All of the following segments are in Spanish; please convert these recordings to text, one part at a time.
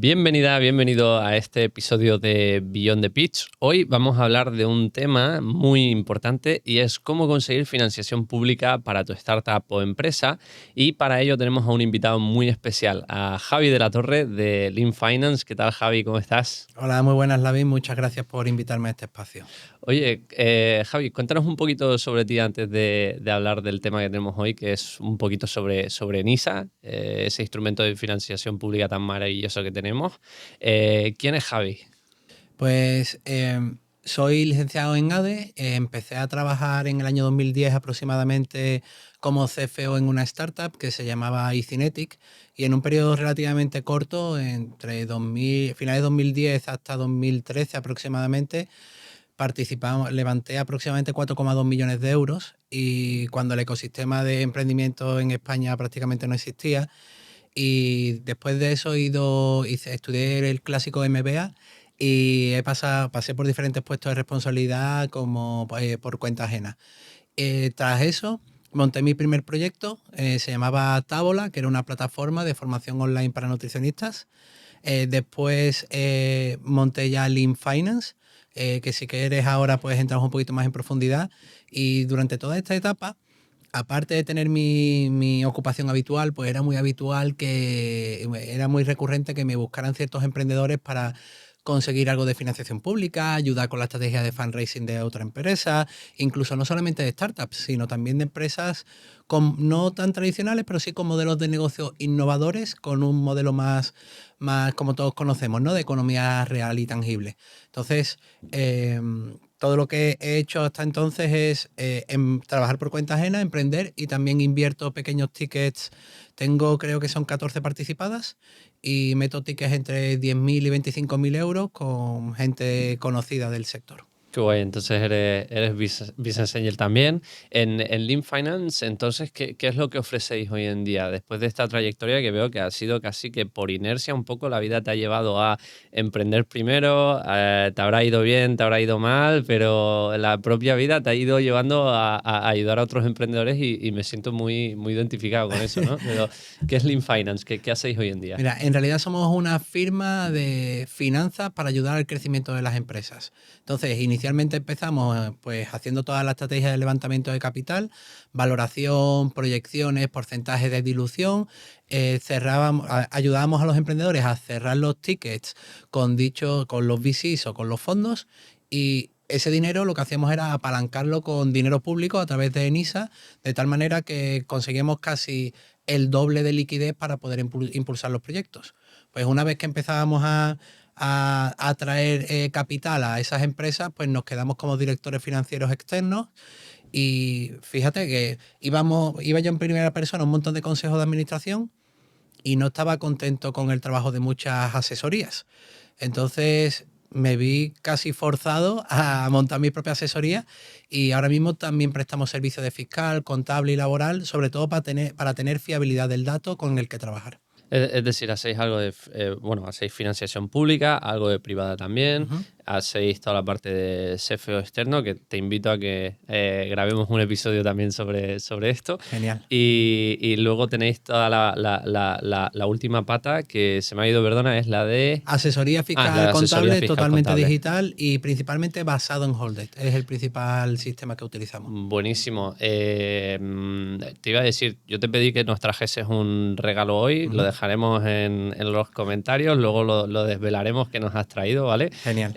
Bienvenida, bienvenido a este episodio de Beyond the Pitch. Hoy vamos a hablar de un tema muy importante y es cómo conseguir financiación pública para tu startup o empresa. Y para ello tenemos a un invitado muy especial, a Javi de la Torre de Lean Finance. ¿Qué tal, Javi? ¿Cómo estás? Hola, muy buenas, Lavín. Muchas gracias por invitarme a este espacio. Oye, Javi, cuéntanos un poquito sobre ti antes de hablar del tema que tenemos hoy, que es un poquito sobre NISA, ese instrumento de financiación pública tan maravilloso que tenemos. ¿Quién es Javi? Pues soy licenciado en ADE. Empecé a trabajar en el año 2010 aproximadamente como CFO en una startup que se llamaba Icinetic, y en un periodo relativamente corto, entre finales de 2010 hasta 2013 aproximadamente, levanté aproximadamente 4,2 millones de euros, y cuando el ecosistema de emprendimiento en España prácticamente no existía. Y después de eso estudié el clásico MBA y pasé por diferentes puestos de responsabilidad como por cuenta ajena. Tras eso, monté mi primer proyecto. Se llamaba Tábola, que era una plataforma de formación online para nutricionistas. Después monté ya Lean Finance, que si quieres ahora pues entramos un poquito más en profundidad. Y durante toda esta etapa, aparte de tener mi ocupación habitual, pues era muy recurrente que me buscaran ciertos emprendedores para conseguir algo de financiación pública, ayudar con la estrategia de fundraising de otra empresa, incluso no solamente de startups, sino también de empresas no tan tradicionales, pero sí con modelos de negocio innovadores, con un modelo más como todos conocemos, ¿no? De economía real y tangible. Entonces, todo lo que he hecho hasta entonces es trabajar por cuenta ajena, emprender, y también invierto pequeños tickets. Creo que son 14 participadas, y meto tickets entre 10.000 y 25.000 euros con gente conocida del sector. Qué guay, entonces eres business angel también. En Lean Finance, entonces, ¿qué es lo que ofrecéis hoy en día? Después de esta trayectoria que veo que ha sido casi que por inercia un poco, la vida te ha llevado a emprender primero, te habrá ido bien, te habrá ido mal, pero la propia vida te ha ido llevando a ayudar a otros emprendedores y me siento muy, muy identificado con eso, ¿no? Pero, ¿qué es Lean Finance? ¿Qué hacéis hoy en día? Mira, en realidad somos una firma de finanzas para ayudar al crecimiento de las empresas. Entonces, inicialmente empezamos pues haciendo toda la estrategia de levantamiento de capital, valoración, proyecciones, porcentaje de dilución. Ayudábamos a los emprendedores a cerrar los tickets con los VCs o con los fondos, y ese dinero lo que hacíamos era apalancarlo con dinero público a través de NISA, de tal manera que conseguimos casi el doble de liquidez para poder impulsar los proyectos. Pues una vez que empezábamos a atraer capital a esas empresas, pues nos quedamos como directores financieros externos. Y fíjate que iba yo en primera persona a un montón de consejos de administración y no estaba contento con el trabajo de muchas asesorías. Entonces me vi casi forzado a montar mi propia asesoría, y ahora mismo también prestamos servicios de fiscal, contable y laboral, sobre todo para tener fiabilidad del dato con el que trabajar. Es decir, hacéis algo hacéis financiación pública, algo de privada también, Ujú. hacéis toda la parte de CFO externo, que te invito a que grabemos un episodio también sobre esto. Genial. Y luego tenéis toda la última pata, que se me ha ido, perdona, es la de... Asesoría La fiscal de asesoría contable, fiscal totalmente contable. digital y principalmente basado en Holded. Es el principal sistema que utilizamos. Buenísimo. Te iba a decir, yo te pedí que nos trajeses un regalo hoy, lo dejaremos en los comentarios, luego lo desvelaremos que nos has traído, ¿vale? Genial.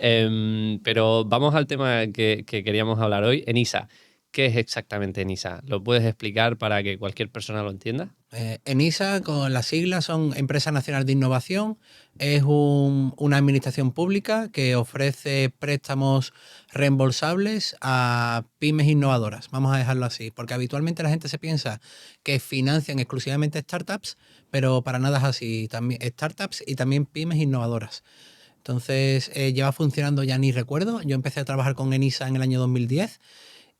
Pero vamos al tema que queríamos hablar hoy. ENISA, ¿qué es exactamente ENISA? ¿Lo puedes explicar para que cualquier persona lo entienda? ENISA, con las siglas, son Empresa Nacional de Innovación. Es una administración pública que ofrece préstamos reembolsables a pymes innovadoras. Vamos a dejarlo así, porque habitualmente la gente se piensa que financian exclusivamente startups, pero para nada es así. También startups y también pymes innovadoras. Entonces, lleva funcionando, ya ni recuerdo. Yo empecé a trabajar con ENISA en el año 2010.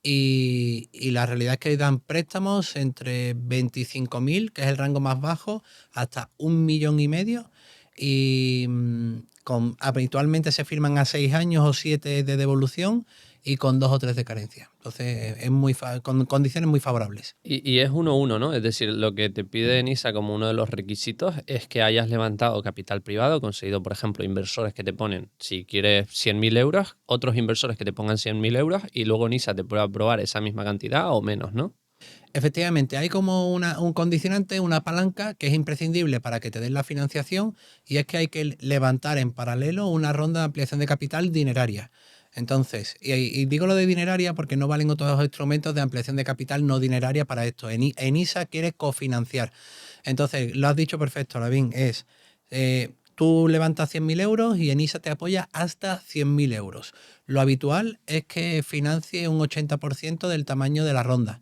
Y la realidad es que dan préstamos entre 25.000, que es el rango más bajo, hasta 1,5 millones. Y habitualmente se firman a 6 años o 7 de devolución, y con 2 o 3 de carencia. Entonces, con condiciones muy favorables. Y es 1-1, ¿no? Es decir, lo que te pide NISA como uno de los requisitos es que hayas levantado capital privado, conseguido, por ejemplo, inversores que te ponen, si quieres 100.000 euros, otros inversores que te pongan 100.000 euros y luego NISA te puede aprobar esa misma cantidad o menos, ¿no? Efectivamente, hay como un condicionante, una palanca que es imprescindible para que te den la financiación, y es que hay que levantar en paralelo una ronda de ampliación de capital dineraria. Entonces, y digo lo de dineraria porque no valen otros instrumentos de ampliación de capital no dineraria para esto. ENISA quiere cofinanciar. Entonces, lo has dicho perfecto, Lavín, tú levantas 100.000 euros y ENISA te apoya hasta 100.000 euros. Lo habitual es que financie un 80% del tamaño de la ronda,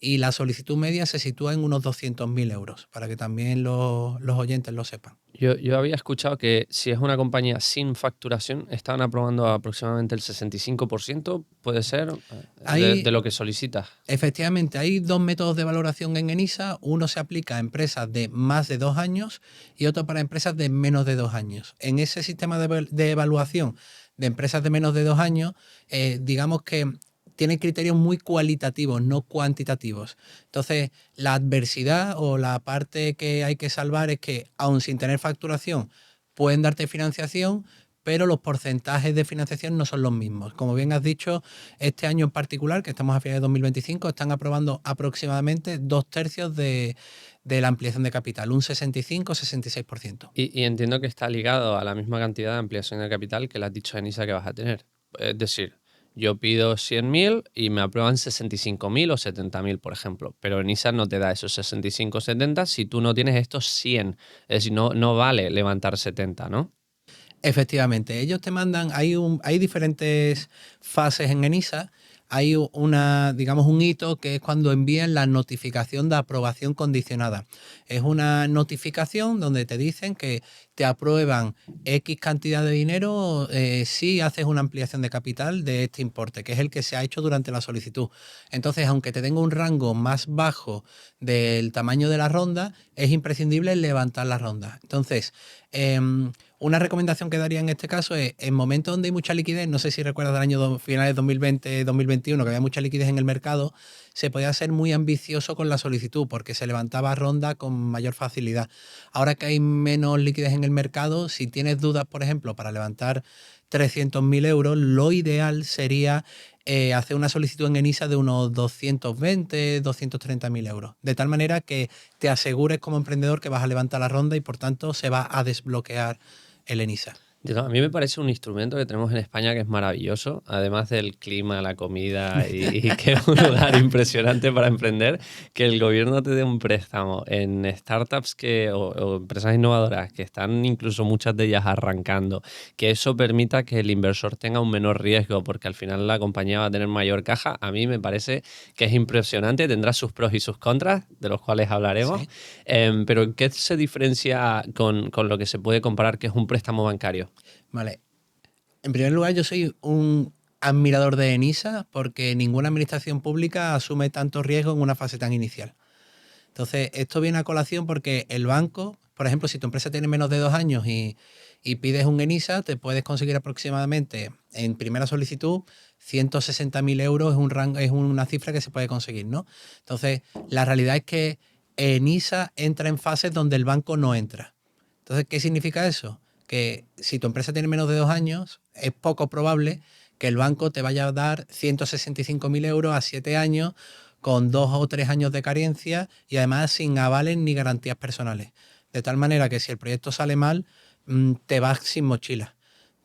y la solicitud media se sitúa en unos 200.000 euros, para que también los oyentes lo sepan. Yo había escuchado que si es una compañía sin facturación, estaban aprobando aproximadamente el 65%, puede ser, de Hay, lo que solicitas. efectivamente, hay dos métodos de valoración en ENISA. Uno se aplica a empresas de más de 2 años y otro para empresas de menos de 2 años. En ese sistema de evaluación de empresas de menos de 2 años, digamos que tiene criterios muy cualitativos, no cuantitativos. Entonces, la adversidad o la parte que hay que salvar es que, aun sin tener facturación, pueden darte financiación, pero los porcentajes de financiación no son los mismos. Como bien has dicho, este año en particular, que estamos a finales de 2025, están aprobando aproximadamente 2/3 de la ampliación de capital, un 65-66%. Y entiendo que está ligado a la misma cantidad de ampliación de capital que le has dicho a NISA que vas a tener. Es decir, yo pido 100.000 y me aprueban 65.000 o 70.000, por ejemplo. Pero NISA no te da esos 65 o 70 si tú no tienes estos 100. Es decir, no vale levantar 70, ¿no? Efectivamente, ellos te mandan, hay diferentes fases en ENISA. Hay digamos, un hito que es cuando envían la notificación de aprobación condicionada. Es una notificación donde te dicen que te aprueban X cantidad de dinero si haces una ampliación de capital de este importe, que es el que se ha hecho durante la solicitud. Entonces, aunque te tenga un rango más bajo del tamaño de la ronda, es imprescindible levantar la ronda. Entonces, una recomendación que daría en este caso es, en momentos donde hay mucha liquidez, no sé si recuerdas del año finales 2020-2021, que había mucha liquidez en el mercado, se podía ser muy ambicioso con la solicitud porque se levantaba ronda con mayor facilidad. Ahora que hay menos liquidez en el mercado, si tienes dudas, por ejemplo, para levantar 300.000 euros, lo ideal sería hacer una solicitud en ENISA de unos 220, 230.000 euros. De tal manera que te asegures como emprendedor que vas a levantar la ronda y por tanto se va a desbloquear el ENISA. A mí me parece un instrumento que tenemos en España que es maravilloso, además del clima, la comida y que es un lugar impresionante para emprender, que el gobierno te dé un préstamo en startups o empresas innovadoras que están incluso muchas de ellas arrancando, que eso permita que el inversor tenga un menor riesgo, porque al final la compañía va a tener mayor caja. A mí me parece que es impresionante, tendrá sus pros y sus contras, de los cuales hablaremos. Sí. Pero ¿en qué se diferencia con lo que se puede comparar, que es un préstamo bancario? Vale. En primer lugar, yo soy un admirador de ENISA porque ninguna administración pública asume tanto riesgo en una fase tan inicial. Entonces, esto viene a colación porque el banco, por ejemplo, si tu empresa tiene menos de 2 años y pides un ENISA, te puedes conseguir aproximadamente en primera solicitud 160.000 euros, es una cifra que se puede conseguir, ¿no? Entonces, la realidad es que ENISA entra en fases donde el banco no entra. Entonces, ¿qué significa eso? Que si tu empresa tiene menos de 2 años, es poco probable que el banco te vaya a dar 165.000 euros a 7 años con 2 o 3 años de carencia y además sin avales ni garantías personales. De tal manera que si el proyecto sale mal, te vas sin mochila.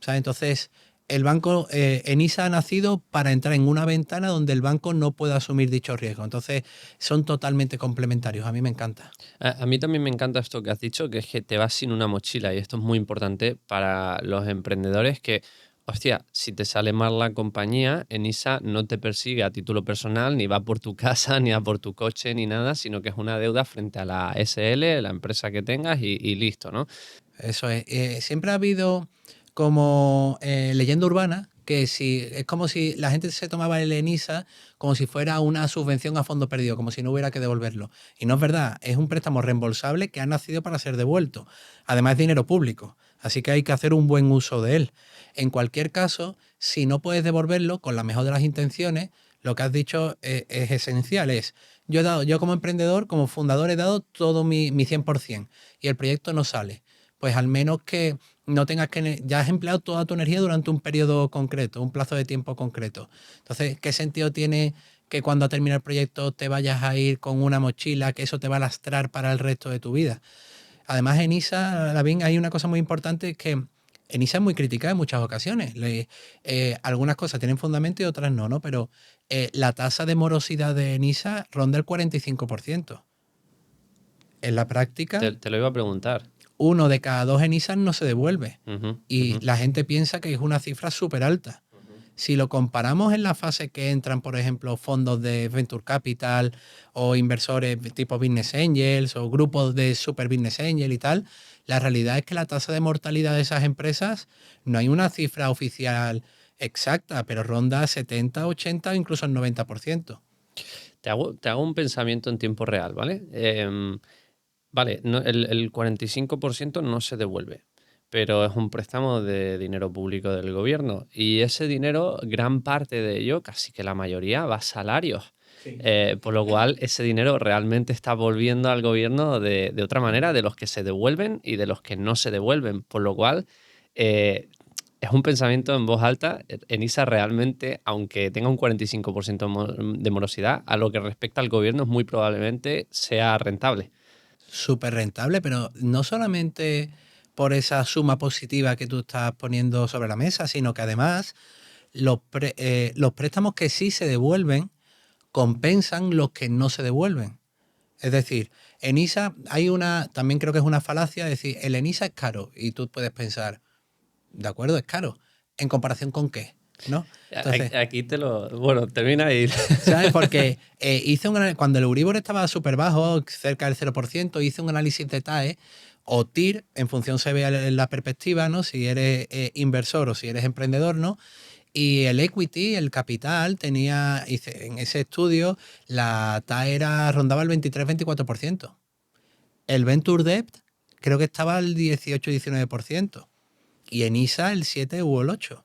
¿Sabes? Entonces, el banco, ENISA ha nacido para entrar en una ventana donde el banco no puede asumir dicho riesgo. Entonces, son totalmente complementarios. A mí me encanta. A mí también me encanta esto que has dicho, que es que te vas sin una mochila y esto es muy importante para los emprendedores que, hostia, si te sale mal la compañía, ENISA no te persigue a título personal, ni va por tu casa, ni va por tu coche, ni nada, sino que es una deuda frente a la SL, la empresa que tengas y listo, ¿no? Eso es. Siempre ha habido como leyenda urbana que es como si la gente se tomaba el ENISA como si fuera una subvención a fondo perdido, como si no hubiera que devolverlo. Y no es verdad, es un préstamo reembolsable que ha nacido para ser devuelto. Además, es dinero público. Así que hay que hacer un buen uso de él. En cualquier caso, si no puedes devolverlo con la mejor de las intenciones, lo que has dicho es esencial. Yo como emprendedor, como fundador, he dado todo mi 100% y el proyecto no sale. Pues al menos que no tengas que... Ya has empleado toda tu energía durante un periodo concreto, un plazo de tiempo concreto. Entonces, ¿qué sentido tiene que cuando termine el proyecto te vayas a ir con una mochila, que eso te va a lastrar para el resto de tu vida? Además, en ISA, Lavín, hay una cosa muy importante que en ISA es muy criticada en muchas ocasiones. Algunas cosas tienen fundamento y otras no, ¿no? Pero la tasa de morosidad de NISA ronda el 45%. En la práctica, Te lo iba a preguntar. uno de cada dos ENISAs no se devuelve. Ujú, Y ujú, la gente piensa que es una cifra súper alta. ujú. Si lo comparamos en la fase que entran, por ejemplo, fondos de Venture Capital o inversores tipo Business Angels o grupos de Super Business Angel y tal, la realidad es que la tasa de mortalidad de esas empresas no hay una cifra oficial exacta, pero ronda 70, 80 o incluso el 90%. Te hago un pensamiento en tiempo real, ¿vale? Vale, el 45% no se devuelve, pero es un préstamo de dinero público del gobierno y ese dinero, gran parte de ello, casi que la mayoría, va a salarios. Sí. Por lo cual, ese dinero realmente está volviendo al gobierno de otra manera, de los que se devuelven y de los que no se devuelven. Por lo cual, eh, es un pensamiento en voz alta. ENISA realmente, aunque tenga un 45% de morosidad, a lo que respecta al gobierno, muy probablemente sea rentable. Súper rentable, pero no solamente por esa suma positiva que tú estás poniendo sobre la mesa, sino que además los préstamos que sí se devuelven compensan los que no se devuelven. Es decir, en ISA hay también creo que es una falacia, decir, el ENISA es caro y tú puedes pensar, de acuerdo, es caro. ¿En comparación con qué? ¿No? Entonces, Aquí te lo... Bueno, termina y... ¿sabes? Porque cuando el Euribor estaba súper bajo, cerca del 0%, hice un análisis de TAE o TIR, en función se ve la perspectiva, ¿no? Si eres inversor o si eres emprendedor, ¿no? Y el equity, el capital, en ese estudio, la TAE rondaba el 23-24%. El venture debt creo que estaba al 18-19%. Y en ISA el 7 u el 8%.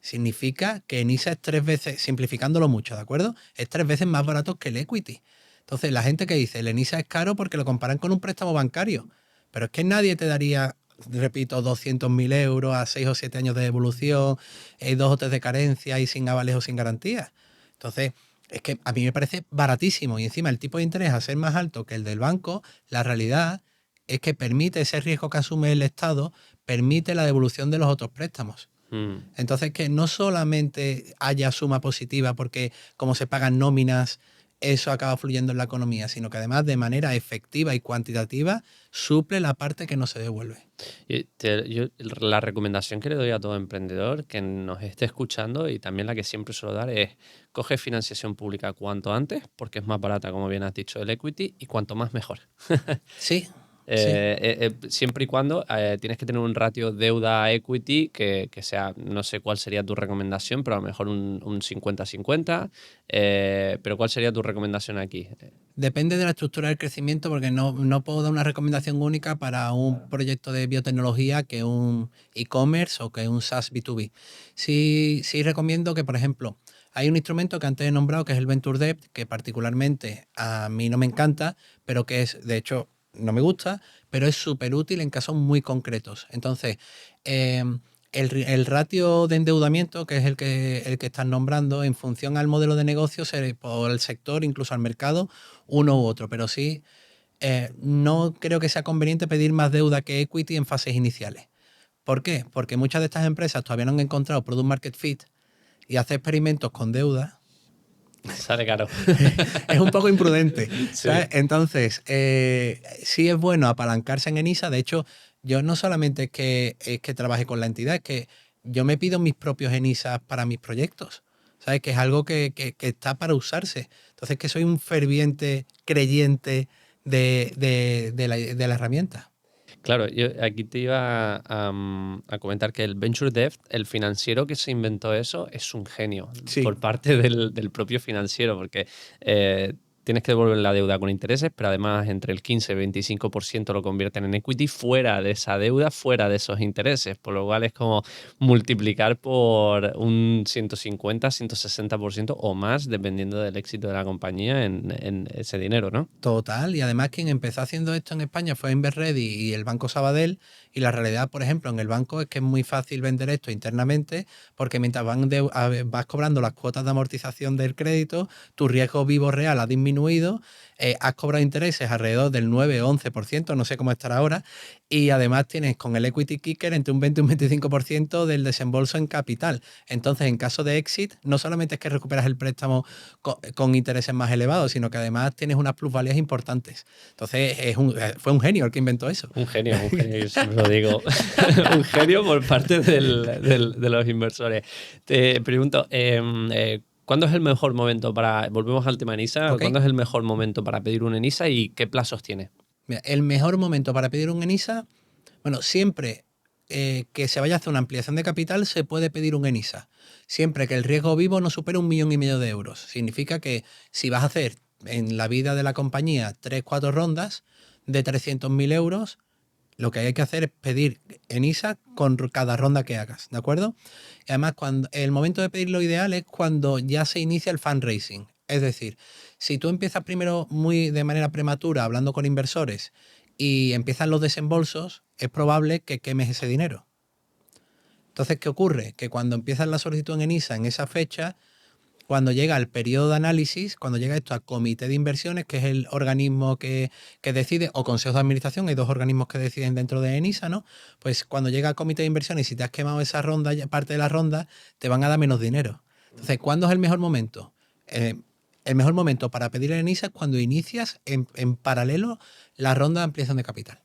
Significa que en ISA es 3 veces, simplificándolo mucho, ¿de acuerdo? Es 3 veces más barato que el equity. Entonces, la gente que dice, el ENISA es caro porque lo comparan con un préstamo bancario. Pero es que nadie te daría, repito, 200.000 euros a 6 o 7 años de devolución, 2 o 3 de carencia y sin avales o sin garantía. Entonces, es que a mí me parece baratísimo. Y encima el tipo de interés a ser más alto que el del banco, la realidad es que permite ese riesgo que asume el Estado, permite la devolución de los otros préstamos. Mm. Entonces, que no solamente haya suma positiva porque como se pagan nóminas, eso acaba fluyendo en la economía, sino que además de manera efectiva y cuantitativa suple la parte que no se devuelve. La recomendación que le doy a todo emprendedor que nos esté escuchando y también la que siempre suelo dar es coge financiación pública cuanto antes porque es más barata, como bien has dicho, el equity y cuanto más mejor. Sí, sí. Siempre y cuando tienes que tener un ratio deuda-equity que sea, no sé cuál sería tu recomendación, pero a lo mejor un 50-50. Pero ¿cuál sería tu recomendación aquí? Depende de la estructura del crecimiento porque no puedo dar una recomendación única para un proyecto de biotecnología que un e-commerce o que un SaaS B2B. Sí recomiendo que, por ejemplo, hay un instrumento que antes he nombrado que es el Venture Debt, que particularmente a mí no me encanta, pero que es, de hecho, no me gusta, pero es súper útil en casos muy concretos. Entonces, el ratio de endeudamiento, que es el que estás nombrando, en función al modelo de negocio, por el sector, incluso al mercado, uno u otro, pero sí, no creo que sea conveniente pedir más deuda que equity en fases iniciales. ¿Por qué? Porque muchas de estas empresas todavía no han encontrado product market fit y hacer experimentos con deuda Sale caro. es un poco imprudente, Sí. ¿sabes? Entonces, sí es bueno apalancarse en ENISA. De hecho, yo no solamente es que trabaje con la entidad, es que yo me pido mis propios ENISAs para mis proyectos. ¿Sabes? Que es algo que está para usarse. Entonces, que soy un ferviente creyente de la herramienta. Claro, yo aquí te iba a comentar que el Venture Debt, el financiero que se inventó eso, es un genio Sí, por parte del propio financiero, porque tienes que devolver la deuda con intereses, pero además entre el 15 y 25% lo convierten en equity fuera de esa deuda, fuera de esos intereses, por lo cual es como multiplicar por un 150, 160% o más, dependiendo del éxito de la compañía en ese dinero, ¿no? Total, y además quien empezó haciendo esto en España fue Inverready y el Banco Sabadell, y la realidad, por ejemplo, en el banco es que es muy fácil vender esto internamente porque mientras vas cobrando las cuotas de amortización del crédito, tu riesgo vivo real ha disminuido, has cobrado intereses alrededor del 9 o 11%, no sé cómo estará ahora, y además tienes con el equity kicker entre un 20 y un 25% del desembolso en capital. Entonces, en caso de exit, no solamente es que recuperas el préstamo con intereses más elevados, sino que además tienes unas plusvalías importantes. Entonces, fue un genio el que inventó eso. Un genio, yo siempre lo digo. Un genio por parte de los inversores. Te pregunto, ¿cuándo es el mejor momento para, volvemos al tema ENISA, ¿Ok? ¿cuándo es el mejor momento para pedir un ENISA y qué plazos tiene? Mira, el mejor momento para pedir un ENISA, bueno, siempre que se vaya a hacer una ampliación de capital se puede pedir un ENISA. Siempre que el riesgo vivo no supere 1,5 millones de euros. Significa que si vas a hacer en la vida de la compañía 3 4 rondas de 300.000 euros, lo que hay que hacer es pedir ENISA con cada ronda que hagas, ¿de acuerdo? Y además, el momento de pedir lo ideal es cuando ya se inicia el fundraising. Es decir, si tú empiezas primero muy de manera prematura hablando con inversores y empiezan los desembolsos, es probable que quemes ese dinero. Entonces, ¿qué ocurre? Que cuando empiezas la solicitud en ENISA en esa fecha, cuando llega el periodo de análisis, cuando llega esto a comité de inversiones, que es el organismo que decide, o consejo de administración, hay dos organismos que deciden dentro de ENISA, ¿no? Pues cuando llega al comité de inversiones y si te has quemado esa ronda, parte de la ronda, te van a dar menos dinero. Entonces, ¿cuándo es el mejor momento? El mejor momento para pedir el ENISA es cuando inicias en paralelo la ronda de ampliación de capital.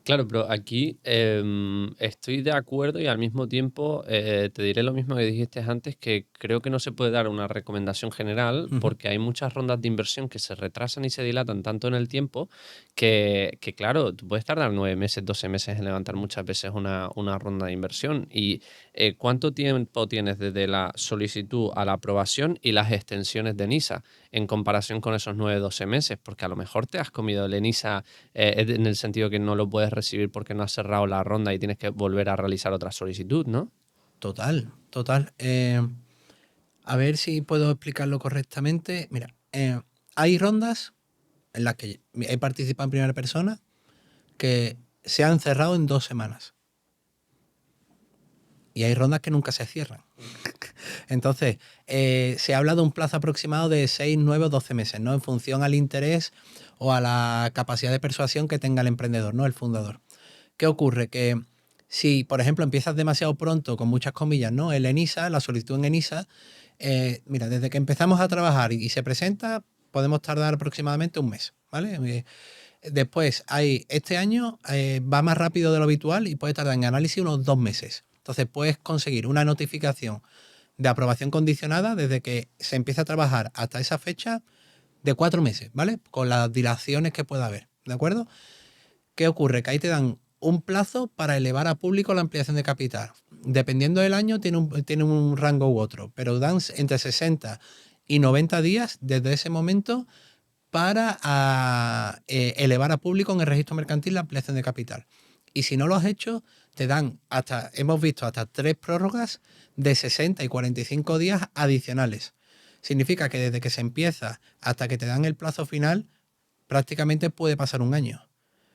Claro, pero aquí estoy de acuerdo y al mismo tiempo te diré lo mismo que dijiste antes, que creo que no se puede dar una recomendación general Ujú. porque hay muchas rondas de inversión que se retrasan y se dilatan tanto en el tiempo que claro, tú puedes tardar 9 meses, 12 meses en levantar muchas veces una ronda de inversión. ¿Y cuánto tiempo tienes desde la solicitud a la aprobación y las extensiones de NISA en comparación con esos 9 12 meses? Porque a lo mejor te has comido el NISA en el sentido que no lo puedes recibir porque no has cerrado la ronda y tienes que volver a realizar otra solicitud, ¿no? Total, total. A ver si puedo explicarlo correctamente. Mira, hay rondas en las que he participado en primera persona que se han cerrado en 2 semanas. Y hay rondas que nunca se cierran. Entonces, se habla de un plazo aproximado de 6 9 o 12 meses, ¿no? En función al interés o a la capacidad de persuasión que tenga el emprendedor, ¿no? El fundador. ¿Qué ocurre? Que si, por ejemplo, empiezas demasiado pronto, con muchas comillas, ¿no? El ENISA, la solicitud en ENISA, mira, desde que empezamos a trabajar y se presenta, podemos tardar aproximadamente un mes, ¿vale? Después, este año va más rápido de lo habitual y puede tardar en análisis unos 2 meses. Entonces, puedes conseguir una notificación de aprobación condicionada desde que se empieza a trabajar hasta esa fecha de 4 meses, ¿vale? Con las dilaciones que pueda haber, ¿de acuerdo? ¿Qué ocurre? Que ahí te dan un plazo para elevar a público la ampliación de capital. Dependiendo del año, tiene un rango u otro, pero dan entre 60 y 90 días desde ese momento para elevar a público en el registro mercantil la ampliación de capital. Y si no lo has hecho, te dan hemos visto hasta 3 prórrogas de 60 y 45 días adicionales. Significa que desde que se empieza hasta que te dan el plazo final, prácticamente puede pasar un año.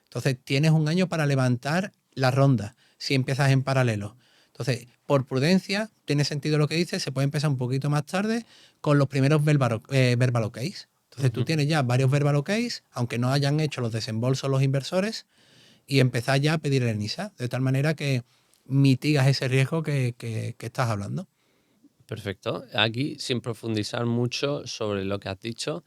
Entonces tienes un año para levantar la ronda si empiezas en paralelo. Entonces, por prudencia, tiene sentido lo que dices, se puede empezar un poquito más tarde con los primeros verbal okays. Entonces tú Ujú. tienes ya varios verbal okays, aunque no hayan hecho los desembolsos los inversores, y empezar ya a pedir el NISA, de tal manera que mitigas ese riesgo que estás hablando. Perfecto. Aquí, sin profundizar mucho sobre lo que has dicho,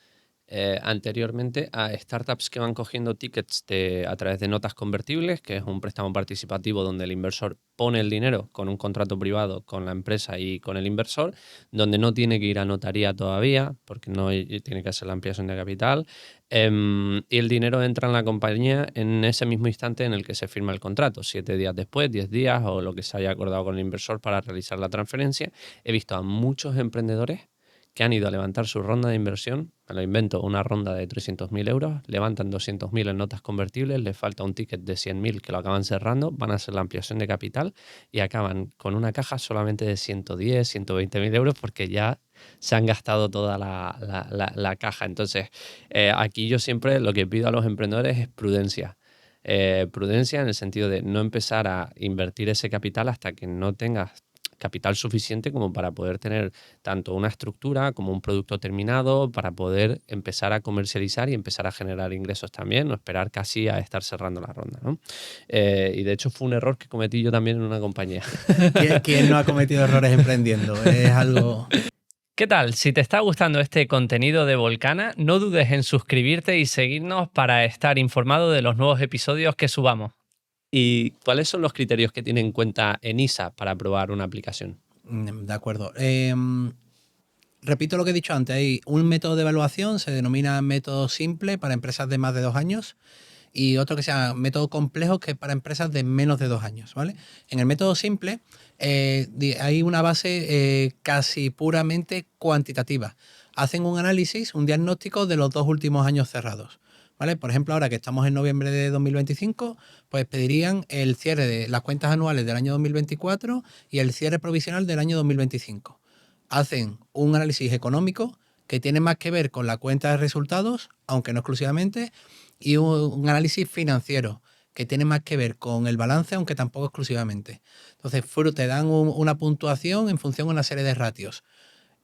anteriormente a startups que van cogiendo tickets a través de notas convertibles, que es un préstamo participativo donde el inversor pone el dinero con un contrato privado con la empresa y con el inversor, donde no tiene que ir a notaría todavía, porque no tiene que hacer la ampliación de capital, y el dinero entra en la compañía en ese mismo instante en el que se firma el contrato, 7 días después, 10 días o lo que se haya acordado con el inversor para realizar la transferencia. He visto a muchos emprendedores que han ido a levantar su ronda de inversión, me lo invento, una ronda de 300.000 euros, levantan 200.000 en notas convertibles, les falta un ticket de 100.000 que lo acaban cerrando, van a hacer la ampliación de capital y acaban con una caja solamente de 110, 120.000 euros porque ya se han gastado toda la caja. Entonces, aquí yo siempre lo que pido a los emprendedores es prudencia. Prudencia en el sentido de no empezar a invertir ese capital hasta que no tengas capital suficiente como para poder tener tanto una estructura como un producto terminado, para poder empezar a comercializar y empezar a generar ingresos también, no esperar casi a estar cerrando la ronda, ¿no? Y de hecho fue un error que cometí yo también en una compañía. ¿Quién no ha cometido errores emprendiendo? Es algo... ¿Qué tal? Si te está gustando este contenido de Volcana, no dudes en suscribirte y seguirnos para estar informado de los nuevos episodios que subamos. ¿Y cuáles son los criterios que tiene en cuenta ENISA para aprobar una aplicación? De acuerdo. Repito lo que he dicho antes. Hay un método de evaluación, se denomina método simple para empresas de más de 2 años y otro que se llama método complejo, que es para empresas de menos de 2 años, ¿vale? En el método simple hay una base casi puramente cuantitativa. Hacen un análisis, un diagnóstico de los 2 últimos años cerrados, ¿vale? Por ejemplo, ahora que estamos en noviembre de 2025, pues pedirían el cierre de las cuentas anuales del año 2024 y el cierre provisional del año 2025. Hacen un análisis económico que tiene más que ver con la cuenta de resultados, aunque no exclusivamente, y un análisis financiero que tiene más que ver con el balance, aunque tampoco exclusivamente. Entonces, te dan una puntuación en función de una serie de ratios.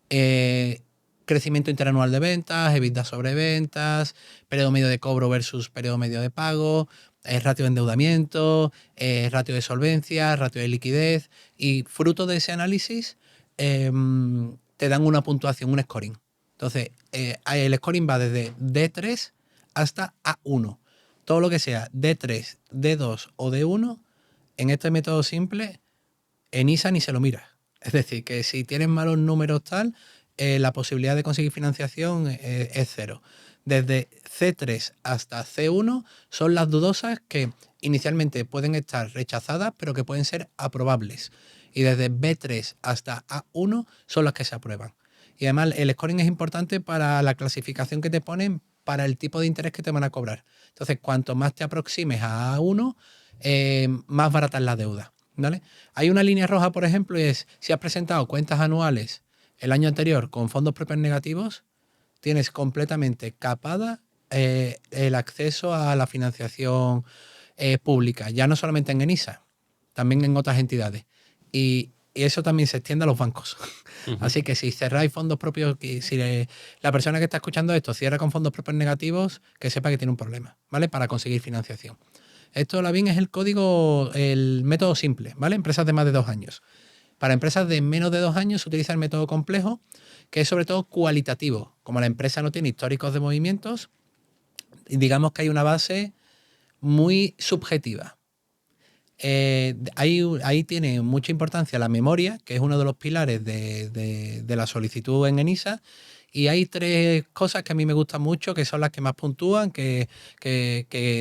Crecimiento interanual de ventas, EBITDA sobre ventas, periodo medio de cobro versus periodo medio de pago, ratio de endeudamiento, ratio de solvencia, ratio de liquidez, y fruto de ese análisis te dan una puntuación, un scoring. Entonces, el scoring va desde D3 hasta A1. Todo lo que sea D3, D2 o D1, en este método simple, ENISA ni se lo mira. Es decir, que si tienes malos números tal, la posibilidad de conseguir financiación es cero. Desde C3 hasta C1 son las dudosas que inicialmente pueden estar rechazadas, pero que pueden ser aprobables. Y desde B3 hasta A1 son las que se aprueban. Y además el scoring es importante para la clasificación que te ponen para el tipo de interés que te van a cobrar. Entonces, cuanto más te aproximes a A1, más barata es la deuda, ¿vale? Hay una línea roja, por ejemplo, y es si has presentado cuentas anuales el año anterior con fondos propios negativos, tienes completamente capada el acceso a la financiación pública, ya no solamente en ENISA, también en otras entidades. Y eso también se extiende a los bancos. Así que si cerráis fondos propios, si la persona que está escuchando esto cierra con fondos propios negativos, que sepa que tiene un problema, ¿vale? Para conseguir financiación. Esto, Lavín, es el código, el método simple, ¿vale? Empresas de más de 2 años. Para empresas de menos de 2 años se utiliza el método complejo, que es sobre todo cualitativo. Como la empresa no tiene históricos de movimientos, digamos que hay una base muy subjetiva. Ahí tiene mucha importancia la memoria, que es uno de los pilares de la solicitud en ENISA. Y hay 3 cosas que a mí me gustan mucho, que son las que más puntúan, que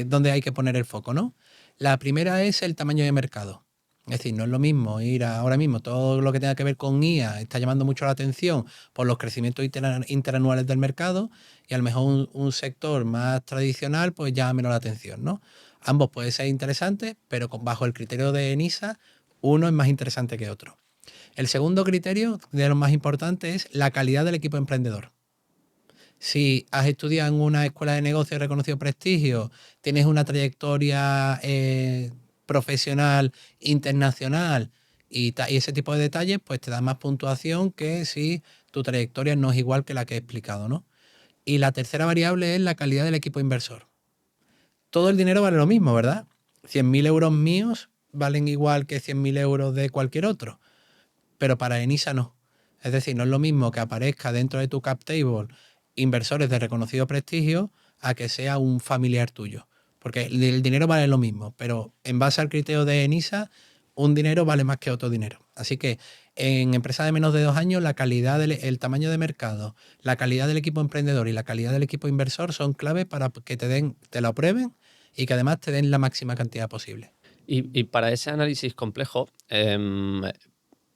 donde hay que poner el foco, ¿no? La primera es el tamaño de mercado. Es decir, no es lo mismo ir ahora mismo, todo lo que tenga que ver con IA está llamando mucho la atención por los crecimientos interanuales del mercado, y a lo mejor un sector más tradicional pues llama menos la atención, ¿no? Ambos pueden ser interesantes, pero bajo el criterio de ENISA, uno es más interesante que otro. El segundo criterio, de los más importantes, es la calidad del equipo emprendedor. Si has estudiado en una escuela de negocios de reconocido prestigio, tienes una trayectoria profesional, internacional y ese tipo de detalles, pues te da más puntuación que si tu trayectoria no es igual que la que he explicado, ¿no? Y la tercera variable es la calidad del equipo inversor. Todo el dinero vale lo mismo, ¿verdad? 100.000 euros míos valen igual que 100.000 euros de cualquier otro, pero para ENISA no. Es decir, no es lo mismo que aparezca dentro de tu cap table inversores de reconocido prestigio a que sea un familiar tuyo. Porque el dinero vale lo mismo, pero en base al criterio de ENISA, un dinero vale más que otro dinero. Así que en empresas de menos de 2 años, la calidad el tamaño de mercado, la calidad del equipo emprendedor y la calidad del equipo inversor son clave para que te lo aprueben y que además te den la máxima cantidad posible. Y para ese análisis complejo,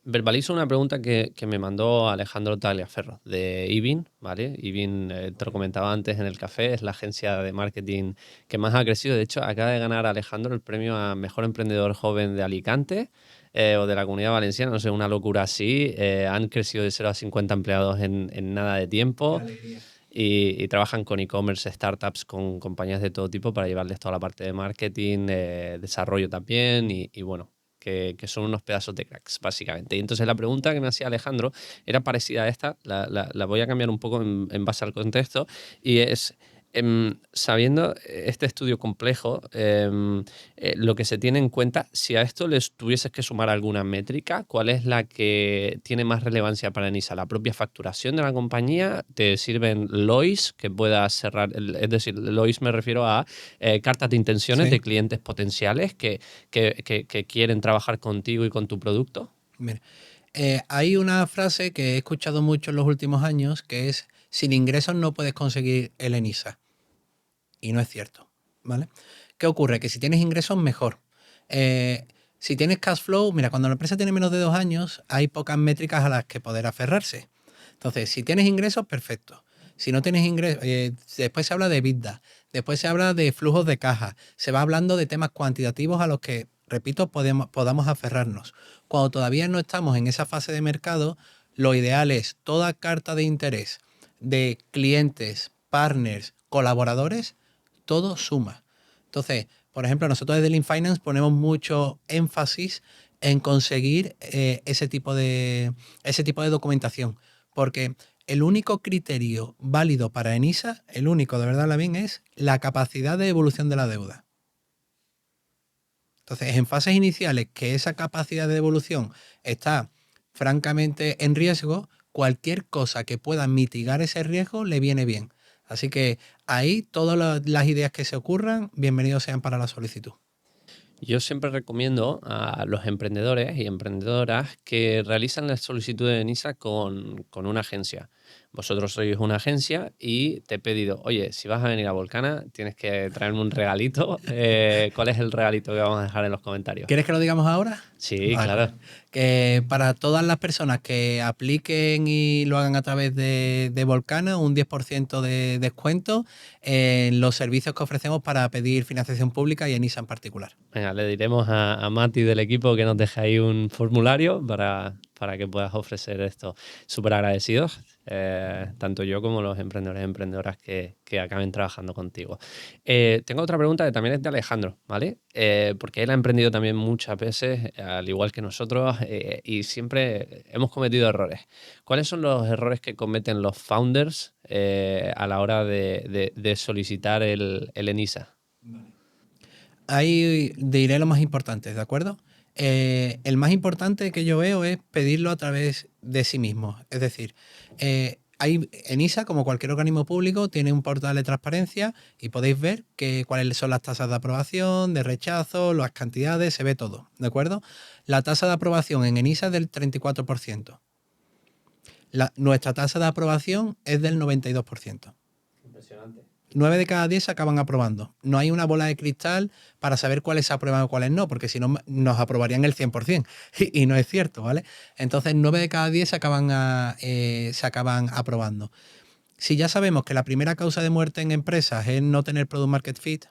Verbalizo una pregunta que me mandó Alejandro Tagliaferro de Ibin, ¿vale? Ibin, te lo comentaba antes en el café, es la agencia de marketing que más ha crecido. De hecho, acaba de ganar Alejandro el premio a Mejor Emprendedor Joven de Alicante o de la Comunidad Valenciana, no sé, una locura así. Han crecido de 0 a 50 empleados en nada de Qué tiempo alegría. y trabajan con e-commerce, startups, con compañías de todo tipo para llevarles toda la parte de marketing, desarrollo también y bueno, que son unos pedazos de cracks, básicamente. Y entonces la pregunta que me hacía Alejandro era parecida a esta, la voy a cambiar un poco en base al contexto, y es, sabiendo este estudio complejo, lo que se tiene en cuenta, si a esto les tuvieses que sumar alguna métrica, ¿cuál es la que tiene más relevancia para Enisa? ¿La propia facturación de la compañía? ¿Te sirven LOIs que puedas cerrar? Es decir, LOIs me refiero a cartas de intenciones de Sí. clientes potenciales que quieren trabajar contigo y con tu producto. Mira, hay una frase que he escuchado mucho en los últimos años que es: sin ingresos no puedes conseguir el ENISA. Y no es cierto, ¿vale? ¿Qué ocurre? Que si tienes ingresos, mejor. Si tienes cash flow, mira, cuando la empresa tiene menos de 2 años, hay pocas métricas a las que poder aferrarse. Entonces, si tienes ingresos, perfecto. Si no tienes ingresos, después se habla de EBITDA, después se habla de flujos de caja, se va hablando de temas cuantitativos a los que, repito, podamos aferrarnos. Cuando todavía no estamos en esa fase de mercado, lo ideal es toda carta de interés de clientes, partners, colaboradores, todo suma. Entonces, por ejemplo, nosotros desde Lean Finance ponemos mucho énfasis en conseguir ese tipo de documentación, porque el único criterio válido para ENISA, el único de verdad, Lavín, es la capacidad de evolución de la deuda. Entonces, en fases iniciales que esa capacidad de devolución está francamente en riesgo, cualquier cosa que pueda mitigar ese riesgo le viene bien. Así que ahí todas las ideas que se ocurran, bienvenidos sean para la solicitud. Yo siempre recomiendo a los emprendedores y emprendedoras que realizan la solicitud de NISA con una agencia. Vosotros sois una agencia y te he pedido, oye, si vas a venir a Volcana, tienes que traerme un regalito. ¿Cuál es el regalito que vamos a dejar en los comentarios? ¿Quieres que lo digamos ahora? Sí, Vale. claro. Que para todas las personas que apliquen y lo hagan a través de Volcana, un 10% de descuento en los servicios que ofrecemos para pedir financiación pública y en ISA en particular. Venga, le diremos a Mati del equipo que nos deje ahí un formulario para que puedas ofrecer esto. Súper agradecidos, tanto yo como los emprendedores y emprendedoras que acaben trabajando contigo. Tengo otra pregunta que también es de Alejandro, ¿vale? Porque él ha emprendido también muchas veces, al igual que nosotros, y siempre hemos cometido errores. ¿Cuáles son los errores que cometen los founders a la hora de solicitar el ENISA? Ahí diré lo más importante, ¿de acuerdo? El más importante que yo veo es pedirlo a través de sí mismo. Es decir, ENISA, como cualquier organismo público, tiene un portal de transparencia y podéis ver cuáles son las tasas de aprobación, de rechazo, las cantidades, se ve todo, ¿de acuerdo? La tasa de aprobación en ENISA es del 34%. Nuestra tasa de aprobación es del 92%. Impresionante. 9 de cada 10 se acaban aprobando. No hay una bola de cristal para saber cuáles se aprueban o cuáles no, porque si no nos aprobarían el 100%. Y no es cierto, ¿vale? Entonces 9 de cada 10 se acaban aprobando. Si ya sabemos que la primera causa de muerte en empresas es no tener product market fit,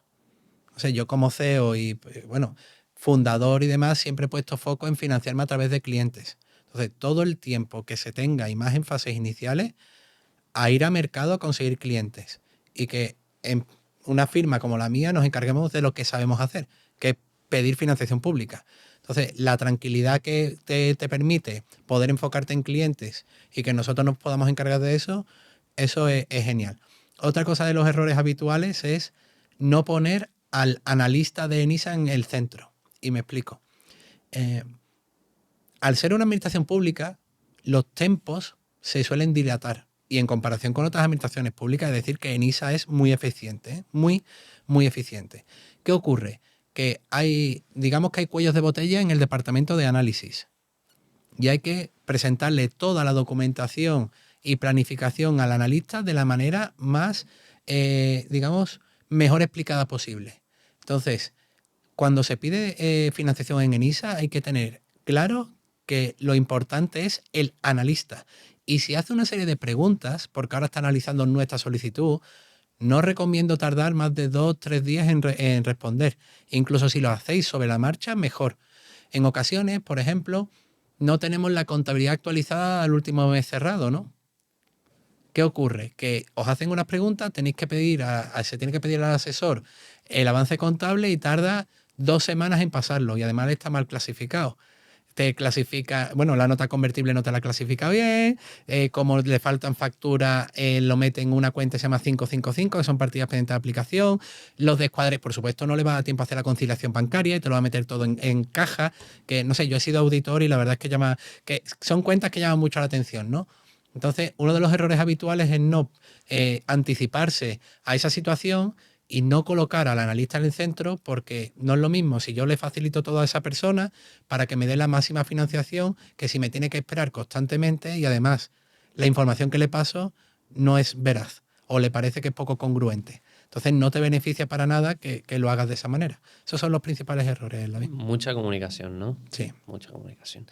o sea, yo como CEO y, bueno, fundador y demás, siempre he puesto foco en financiarme a través de clientes. Entonces, todo el tiempo que se tenga, y más en fases iniciales, a ir a mercado a conseguir clientes y que en una firma como la mía nos encarguemos de lo que sabemos hacer, que es pedir financiación pública. Entonces, la tranquilidad que te permite poder enfocarte en clientes y que nosotros nos podamos encargar de eso, eso es genial. Otra cosa de los errores habituales es no poner al analista de ENISA en el centro. Y me explico. Al ser una administración pública, los tempos se suelen dilatar. Y en comparación con otras administraciones públicas, es decir, que ENISA es muy eficiente, ¿eh? Muy eficiente. ¿Qué ocurre? Que digamos que hay cuellos de botella en el departamento de análisis. Y hay que presentarle toda la documentación y planificación al analista de la manera más, digamos, mejor explicada posible. Entonces, cuando se pide financiación en ENISA, hay que tener claro que lo importante es el analista. Y si hace una serie de preguntas, porque ahora está analizando nuestra solicitud, no recomiendo tardar más de 2 o 3 días en responder. Incluso si lo hacéis sobre la marcha, mejor. En ocasiones, por ejemplo, no tenemos la contabilidad actualizada al último mes cerrado, ¿no? ¿Qué ocurre? Que os hacen unas preguntas, tenéis que pedir se tiene que pedir al asesor el avance contable y tarda 2 semanas en pasarlo y además está mal clasificado. Te clasifica, bueno, la nota convertible no te la clasifica bien, como le faltan facturas, lo mete en una cuenta que se llama 555, que son partidas pendientes de aplicación. Los descuadres, por supuesto, no le va a dar tiempo a hacer la conciliación bancaria y te lo va a meter todo en caja, que no sé, yo he sido auditor y la verdad es que son cuentas que llaman mucho la atención, ¿no? Entonces, uno de los errores habituales es no anticiparse a esa situación y no colocar al analista en el centro, porque no es lo mismo si yo le facilito todo a esa persona para que me dé la máxima financiación que si me tiene que esperar constantemente y además la información que le paso no es veraz o le parece que es poco congruente. Entonces no te beneficia para nada que lo hagas de esa manera. Esos son los principales errores, David. Mucha comunicación, ¿no? Sí. Mucha comunicación.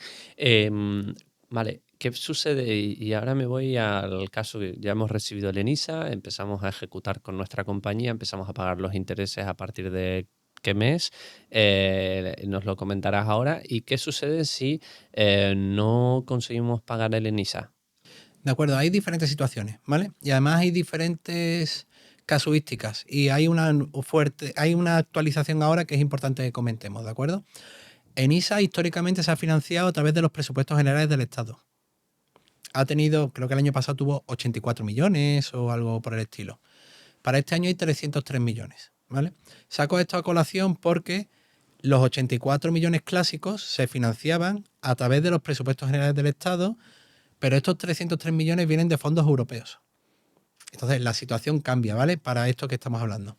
Vale, ¿qué sucede? Y ahora me voy al caso que ya hemos recibido el ENISA, empezamos a ejecutar con nuestra compañía, empezamos a pagar los intereses a partir de qué mes, nos lo comentarás ahora. ¿Y qué sucede si no conseguimos pagar el ENISA? De acuerdo, hay diferentes situaciones, ¿vale? Y además hay diferentes casuísticas y hay una actualización ahora que es importante que comentemos, ¿de acuerdo? ENISA históricamente se ha financiado a través de los presupuestos generales del Estado. Ha tenido, creo que el año pasado tuvo 84 millones o algo por el estilo. Para este año hay 303 millones, ¿vale? Saco esto a colación porque los 84 millones clásicos se financiaban a través de los presupuestos generales del Estado, pero estos 303 millones vienen de fondos europeos. Entonces la situación cambia, ¿vale? Para esto que estamos hablando.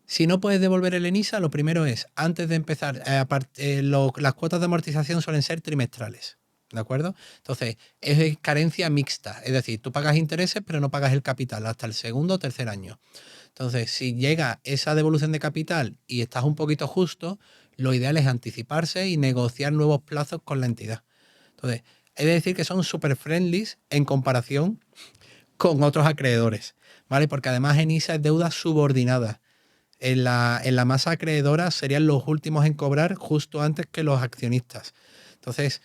Si no puedes devolver el ENISA, lo primero es, antes de empezar, las cuotas de amortización suelen ser trimestrales, ¿de acuerdo? Entonces, es carencia mixta, es decir, tú pagas intereses pero no pagas el capital hasta el segundo o tercer año. Entonces, si llega esa devolución de capital y estás un poquito justo, lo ideal es anticiparse y negociar nuevos plazos con la entidad. Entonces, he de decir que son súper friendly en comparación con otros acreedores, ¿vale? Porque además ENISA es deuda subordinada. En la masa acreedora serían los últimos en cobrar justo antes que los accionistas. Entonces,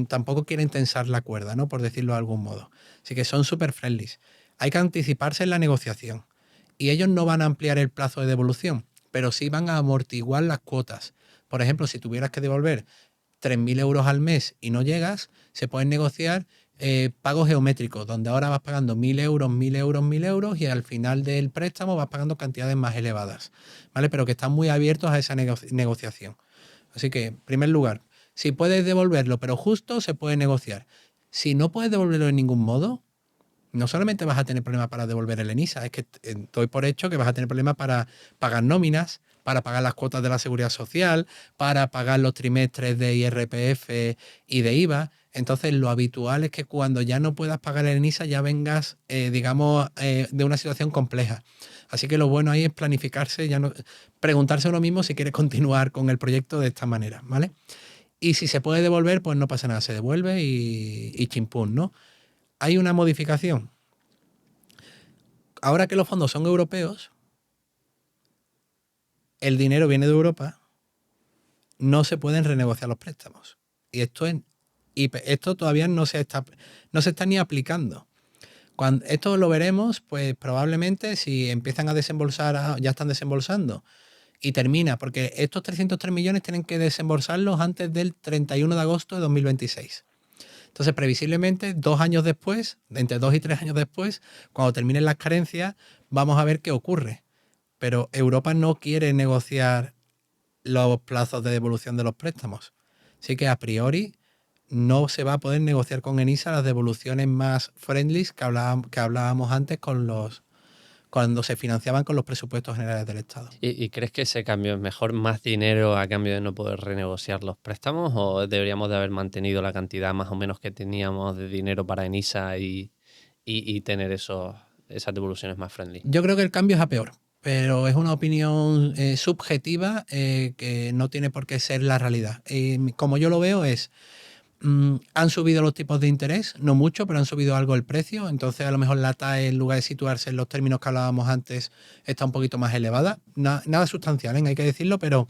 tampoco quieren tensar la cuerda, ¿no? Por decirlo de algún modo. Así que son súper friendly. Hay que anticiparse en la negociación. Y ellos no van a ampliar el plazo de devolución, pero sí van a amortiguar las cuotas. Por ejemplo, si tuvieras que devolver 3.000 euros al mes y no llegas, se pueden negociar pagos geométricos, donde ahora vas pagando 1.000 euros, 1.000 euros, 1.000 euros y al final del préstamo vas pagando cantidades más elevadas, ¿vale? Pero que están muy abiertos a esa negociación. Así que, en primer lugar, si puedes devolverlo, pero justo, se puede negociar. Si no puedes devolverlo de ningún modo, no solamente vas a tener problemas para devolver el ENISA, es que doy por hecho que vas a tener problemas para pagar nóminas, para pagar las cuotas de la seguridad social, para pagar los trimestres de IRPF y de IVA. Entonces, lo habitual es que cuando ya no puedas pagar el ENISA ya vengas, de una situación compleja. Así que lo bueno ahí es planificarse, preguntarse a uno mismo si quiere continuar con el proyecto de esta manera, ¿vale? Y si se puede devolver, pues no pasa nada, se devuelve y chimpún, ¿no? Hay una modificación. Ahora que los fondos son europeos, el dinero viene de Europa, no se pueden renegociar los préstamos. Y esto todavía no se está ni aplicando. Esto lo veremos, pues probablemente si empiezan a desembolsar, ya están desembolsando y termina, porque estos 303 millones tienen que desembolsarlos antes del 31 de agosto de 2026. Entonces, previsiblemente, 2 años después, entre 2 y 3 años después, cuando terminen las carencias, vamos a ver qué ocurre. Pero Europa no quiere negociar los plazos de devolución de los préstamos. Así que, a priori, no se va a poder negociar con ENISA las devoluciones más friendly que hablábamos antes cuando se financiaban con los presupuestos generales del Estado. ¿Y crees que ese cambio es mejor, más dinero a cambio de no poder renegociar los préstamos, o deberíamos de haber mantenido la cantidad más o menos que teníamos de dinero para ENISA y tener esas devoluciones más friendly? Yo creo que el cambio es a peor. pero es una opinión subjetiva que no tiene por qué ser la realidad. Como yo lo veo es, han subido los tipos de interés, no mucho, pero han subido algo el precio, entonces a lo mejor la TAE, en lugar de situarse en los términos que hablábamos antes, está un poquito más elevada. Nada sustancial, hay que decirlo, pero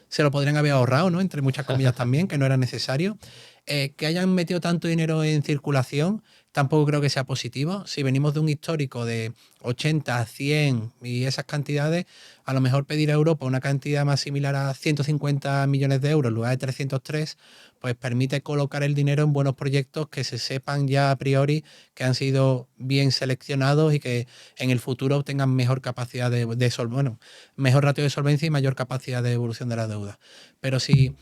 se lo podrían haber ahorrado, ¿no? Entre muchas comillas también, que no era necesario. Que hayan metido tanto dinero en circulación, tampoco creo que sea positivo. Si venimos de un histórico de 80, 100 y esas cantidades, a lo mejor pedir a Europa una cantidad más similar a 150 millones de euros en lugar de 303, pues permite colocar el dinero en buenos proyectos que se sepan ya a priori que han sido bien seleccionados y que en el futuro tengan mejor capacidad mejor ratio de solvencia y mayor capacidad de evolución de la deuda. Pero si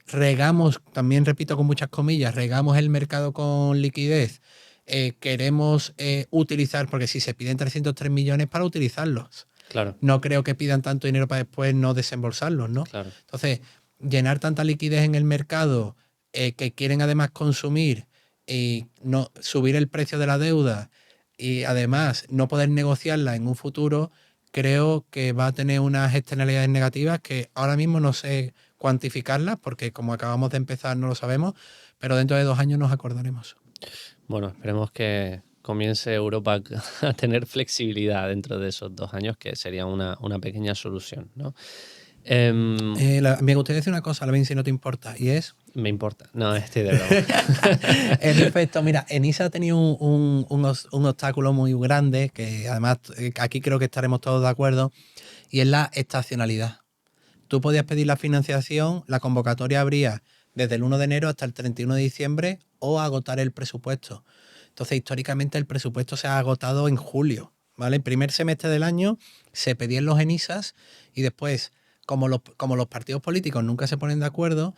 regamos, también repito con muchas comillas, regamos el mercado con liquidez, queremos utilizar, porque si se piden 303 millones para utilizarlos, Claro, no creo que pidan tanto dinero para después no desembolsarlos, ¿no? claro. Entonces, llenar tanta liquidez en el mercado que quieren además consumir y no subir el precio de la deuda y además no poder negociarla en un futuro, creo que va a tener unas externalidades negativas que ahora mismo no sé cuantificarlas porque como acabamos de empezar no lo sabemos, pero dentro de 2 años nos acordaremos. Bueno, esperemos que comience Europa a tener flexibilidad dentro de esos 2 años, que sería una pequeña solución, ¿no? Em, Me gustaría decir una cosa, Alvin, si no te importa, y es... Me importa. No, estoy de broma. Perfecto, mira, ENISA ha tenido un obstáculo muy grande, que además aquí creo que estaremos todos de acuerdo, y es la estacionalidad. Tú podías pedir la financiación, la convocatoria abría desde el 1 de enero hasta el 31 de diciembre o agotar el presupuesto. Entonces, históricamente el presupuesto se ha agotado en julio, ¿vale? El primer semestre del año se pedían los ENISAs y después, como los partidos políticos nunca se ponen de acuerdo,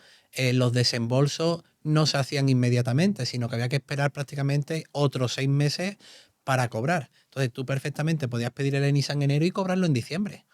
los desembolsos no se hacían inmediatamente, sino que había que esperar prácticamente otros 6 meses para cobrar. Entonces, tú perfectamente podías pedir el ENISA en enero y cobrarlo en diciembre.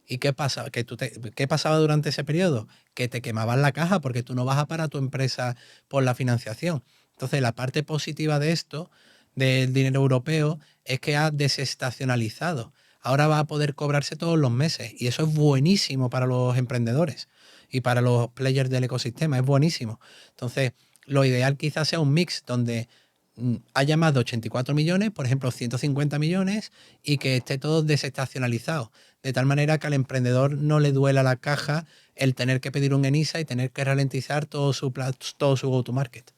¿Y qué pasa? ¿Qué pasaba durante ese periodo? Que te quemaban la caja porque tú no vas a parar tu empresa por la financiación. Entonces, la parte positiva de esto, del dinero europeo, es que ha desestacionalizado. Ahora va a poder cobrarse todos los meses y eso es buenísimo para los emprendedores y para los players del ecosistema, es buenísimo. Entonces, lo ideal quizás sea un mix donde haya más de 84 millones, por ejemplo 150 millones, y que esté todo desestacionalizado, de tal manera que al emprendedor no le duela la caja el tener que pedir un ENISA y tener que ralentizar todo su go-to-market.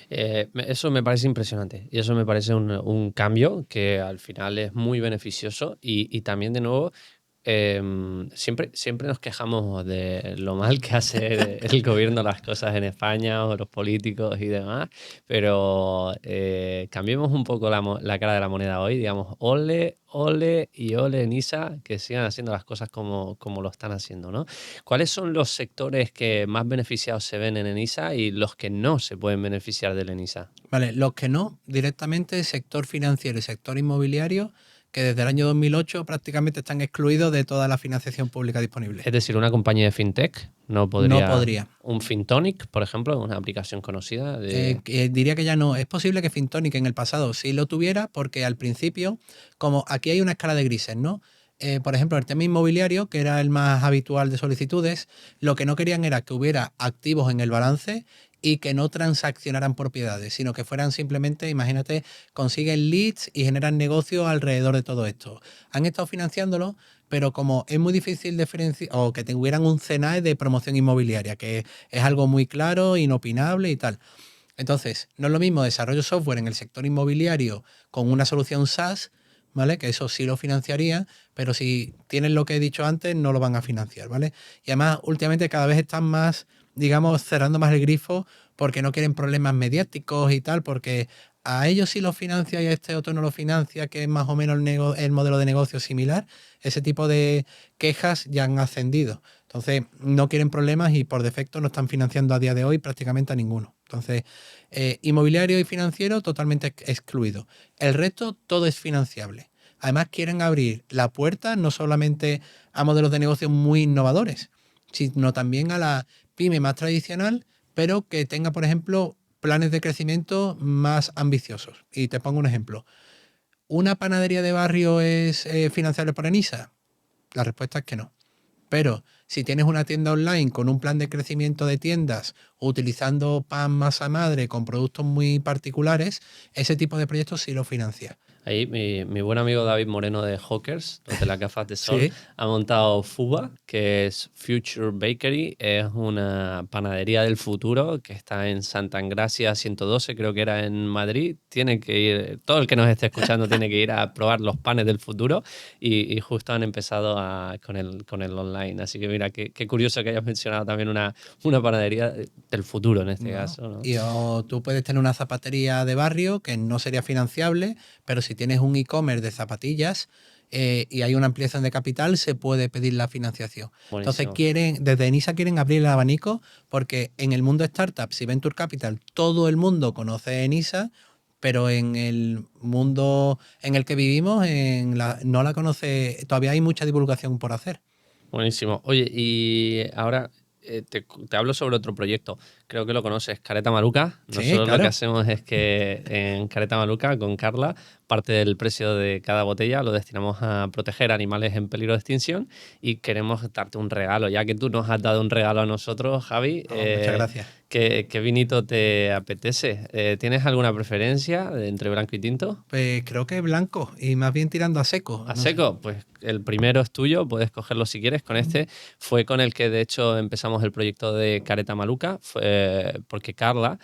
Eso me parece impresionante y eso me parece un cambio que al final es muy beneficioso y también de nuevo siempre nos quejamos de lo mal que hace el gobierno las cosas en España o los políticos y demás, pero cambiemos un poco la cara de la moneda hoy, digamos, ole, ole y ole Nisa, que sigan haciendo las cosas como lo están haciendo, ¿no? ¿Cuáles son los sectores que más beneficiados se ven en ENISA y los que no se pueden beneficiar del ENISA? Vale, los que no, directamente sector financiero y sector inmobiliario, que desde el año 2008 prácticamente están excluidos de toda la financiación pública disponible. Es decir, una compañía de fintech no podría. Un Fintonic, por ejemplo, una aplicación conocida. Diría que ya no. Es posible que Fintonic en el pasado sí lo tuviera, porque al principio, como aquí hay una escala de grises, ¿no? Por ejemplo, el tema inmobiliario, que era el más habitual de solicitudes, lo que no querían era que hubiera activos en el balance y que no transaccionaran propiedades, sino que fueran simplemente, imagínate, consiguen leads y generan negocio alrededor de todo esto. Han estado financiándolo, pero como es muy difícil diferenciar, o que tuvieran un CNAE de promoción inmobiliaria, que es algo muy claro, inopinable y tal. Entonces, no es lo mismo desarrollo software en el sector inmobiliario con una solución SaaS, ¿vale? Que eso sí lo financiaría, pero si tienen lo que he dicho antes, no lo van a financiar, ¿vale? Y además, últimamente cada vez están más, digamos, cerrando más el grifo porque no quieren problemas mediáticos y tal, porque a ellos sí lo financia y a este otro no lo financia, que es más o menos el modelo de negocio similar. Ese tipo de quejas ya han ascendido. Entonces, no quieren problemas y por defecto no están financiando a día de hoy prácticamente a ninguno. Entonces, inmobiliario y financiero totalmente excluido. El resto, todo es financiable. Además, quieren abrir la puerta no solamente a modelos de negocio muy innovadores, sino también a la pyme más tradicional, pero que tenga, por ejemplo, planes de crecimiento más ambiciosos. Y te pongo un ejemplo. ¿Una panadería de barrio es financiable por ENISA? La respuesta es que no. Pero si tienes una tienda online con un plan de crecimiento de tiendas, utilizando pan masa madre con productos muy particulares, ese tipo de proyectos sí lo financia. Ahí mi buen amigo David Moreno de Hawkers, los de las gafas de sol, Sí. ha montado FUBA, que es Future Bakery. Es una panadería del futuro que está en Santa Engracia 112, creo que era en Madrid. Tiene que ir, todo el que nos esté escuchando tiene que ir a probar los panes del futuro y justo han empezado con el online. Así que mira, qué curioso que hayas mencionado también una panadería del futuro en este No. caso, ¿no? O tú puedes tener una zapatería de barrio que no sería financiable, pero si tienes un e-commerce de zapatillas y hay una ampliación de capital, se puede pedir la financiación. Entonces Buenísimo. desde ENISA quieren abrir el abanico porque en el mundo startups y venture capital todo el mundo conoce ENISA, pero en el mundo en el que vivimos no la conoce, todavía hay mucha divulgación por hacer. Buenísimo. Oye, y ahora te hablo sobre otro proyecto. Creo que lo conoces, Careta Maluca. Sí, Nosotros lo que claro. hacemos es que en Careta Maluca, con Carla, parte del precio de cada botella lo destinamos a proteger animales en peligro de extinción y queremos darte un regalo. Ya que tú nos has dado un regalo a nosotros, Javi, Muchas gracias. ¿qué vinito te apetece? ¿Tienes alguna preferencia entre blanco y tinto? Pues creo que es blanco y más bien tirando a seco. ¿A No sé. seco? Pues el primero es tuyo, puedes cogerlo si quieres. Con este fue con el que de hecho empezamos el proyecto de Careta Maluca, porque Carla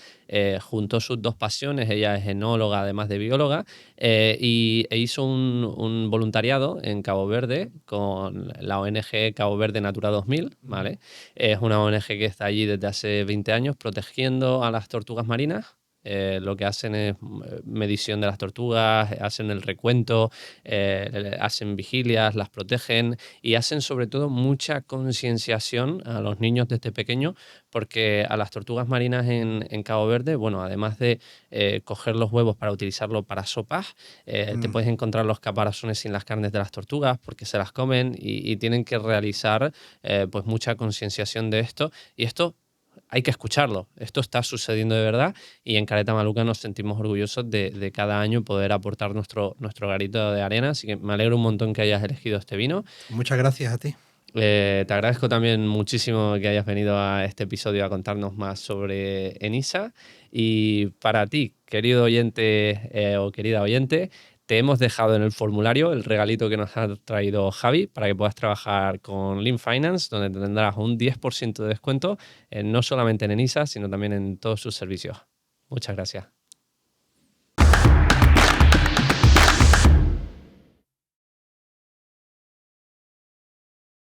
juntó sus dos pasiones, ella es enóloga además de bióloga, e hizo un voluntariado en Cabo Verde con la ONG Cabo Verde Natura 2000, ¿vale? Es una ONG que está allí desde hace 20 años protegiendo a las tortugas marinas. Lo que hacen es medición de las tortugas, hacen el recuento, hacen vigilias, las protegen y hacen sobre todo mucha concienciación a los niños desde pequeños, porque a las tortugas marinas en Cabo Verde, bueno, además de coger los huevos para utilizarlo para sopas, te puedes encontrar los caparazones sin las carnes de las tortugas porque se las comen y tienen que realizar pues mucha concienciación de esto. Y esto hay que escucharlo. Esto está sucediendo de verdad y en Careta Maluca nos sentimos orgullosos de cada año poder aportar nuestro garito de arena. Así que me alegro un montón que hayas elegido este vino. Muchas gracias a ti. Te agradezco también muchísimo que hayas venido a este episodio a contarnos más sobre ENISA. Y para ti, querido oyente o querida oyente, te hemos dejado en el formulario el regalito que nos ha traído Javi para que puedas trabajar con Lean Finance, donde tendrás un 10% de descuento, no solamente en ENISA, sino también en todos sus servicios. Muchas gracias.